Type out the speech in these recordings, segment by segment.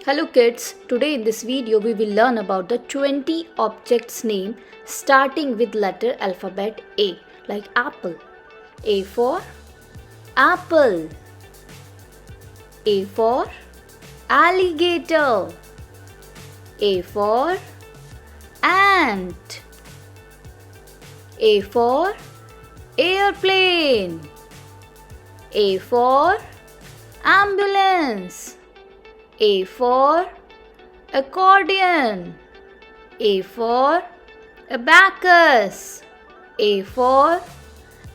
Hello kids, today in this video we will learn about the 20 objects name starting with letter alphabet A like apple. A for apple. A for alligator. A for ant. A for airplane. A for ambulance. A for accordion. A for abacus. A for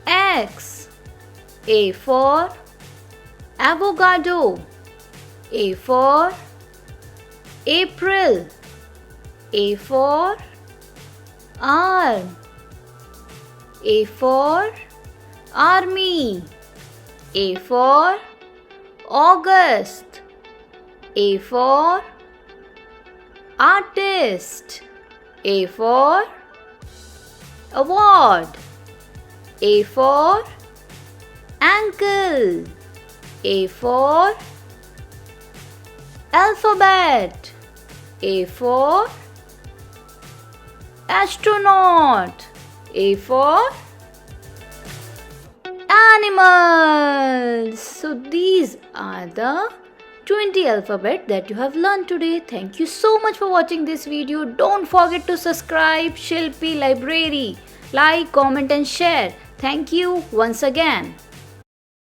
X. A for avocado. A for April. A for arm. A for army. A for August. A for artist. A for award. A for ankle. A for alphabet. A for astronaut. A for animals. So these are the 20 alphabet that you have learned today. Thank you so much for watching this video. Don't forget to subscribe Shilpi Library. Like, comment and share. Thank you once again.